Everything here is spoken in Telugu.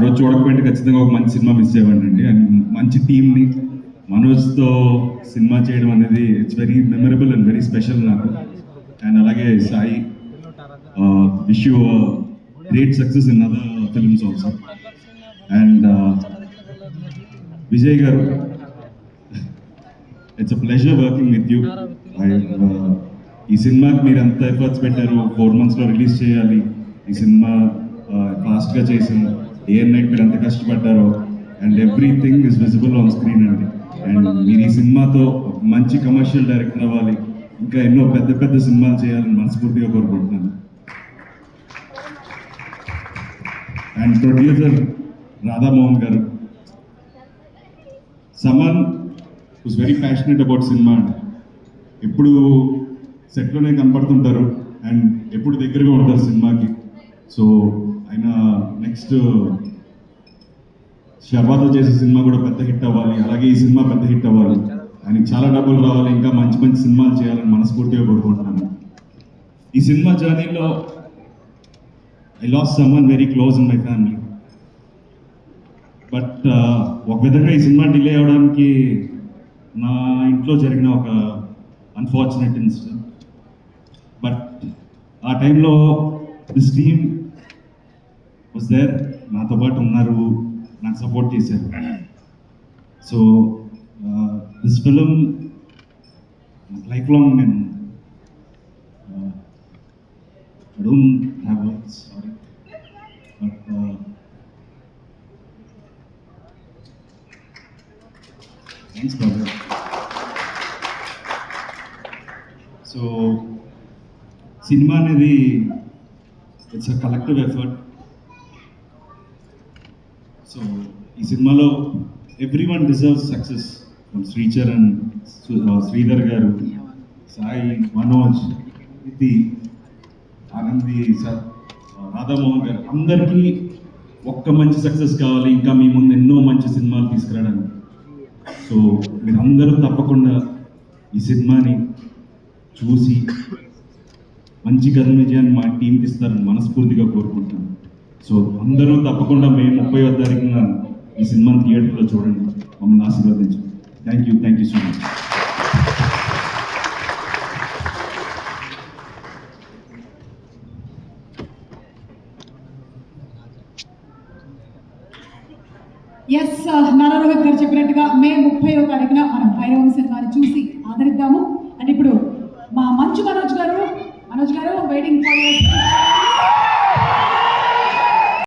రోజు చూడకపోయింటే ఖచ్చితంగా ఒక మంచి సినిమా మిస్ అయ్యేవాడిని అండి. అండ్ మంచి టీమ్ని మనోజ్తో సినిమా చేయడం అనేది it's very memorable and very special నాకు. అండ్ అలాగే Sai, wish you great success in other films also. And Vijay garu, it's a pleasure working with you. ఈ సినిమాకి మీరు ఎంత ఎఫర్ట్స్ పెట్టారు, 4 monthsలో రిలీజ్ చేయాలి, ఈ సినిమా ఫాస్ట్గా చేసింది, డే అండ్ నైట్ మీరు ఎంత కష్టపడ్డారో, and everything is visible on screen అండి. అండ్ మీరు ఈ సినిమాతో ఒక మంచి కమర్షియల్ డైరెక్టర్ అవ్వాలి, ఇంకా ఎన్నో పెద్ద పెద్ద సినిమాలు చేయాలని మనస్ఫూర్తిగా కోరుకుంటున్నాను. అండ్ ప్రొడ్యూసర్ రాధామోహన్ గారు, Samman was very passionate about cinema అండి. ఎప్పుడు సెట్లోనే కనపడుతుంటారు అండ్ ఎప్పుడు దగ్గరగా ఉంటారు సినిమాకి. సో ఆయన నెక్స్ట్ శర్వాతో చేసే సినిమా కూడా పెద్ద హిట్ అవ్వాలి, అలాగే ఈ సినిమా పెద్ద హిట్ అవ్వాలి, ఆయనకి చాలా డబ్బులు రావాలి, ఇంకా మంచి మంచి సినిమాలు చేయాలని మనస్ఫూర్తిగా కోరుకుంటున్నాను. ఈ సినిమా జర్నీలో I last someone very close in my family. But ఒక విధంగా ఈ సినిమా డిలే అవడానికి నా ఇంట్లో జరిగిన ఒక అన్ఫార్చునేట్ ఇన్సిడెంట్. బట్ ఆ టైంలో దిస్ టీమ్ వాజ్ దేర్, నాతో పాటు ఉన్నారు, నాకు సపోర్ట్ చేశారు. So this film life long నేను I don't have words, sorry. But thanks, brother. So, cinema అనేది it's a collective effort. So, ఈ సినిమాలో everyone deserves success. From Sricharan, Sridhar గారు, సాయి, మనోజ్, ఇది ఆనంది సార్, రాధామోహన్ గారు, అందరికీ ఒక్క మంచి సక్సెస్ కావాలి, ఇంకా మీ ముందు ఎన్నో మంచి సినిమాలు తీసుకురావడానికి. సో మీరందరూ తప్పకుండా ఈ సినిమాని చూసి మంచి ఘన విజయాన్ని మా టీంకి ఇస్తారని మనస్ఫూర్తిగా కోరుకుంటున్నాను. సో అందరూ తప్పకుండా మే 30వ తారీఖున ఈ సినిమాని థియేటర్లో చూడండి, మమ్మల్ని ఆశీర్వదించండి. Thank you so much. Yes, Nara Rohit గారు చెప్పినట్టుగా మే 30వ తారీఖున మనం భైరవం సినిమాని చూసి ఆదరిద్దాము. అండ్ ఇప్పుడు మా మంచు మనోజ్ గారు వెయిటింగ్ ఫర్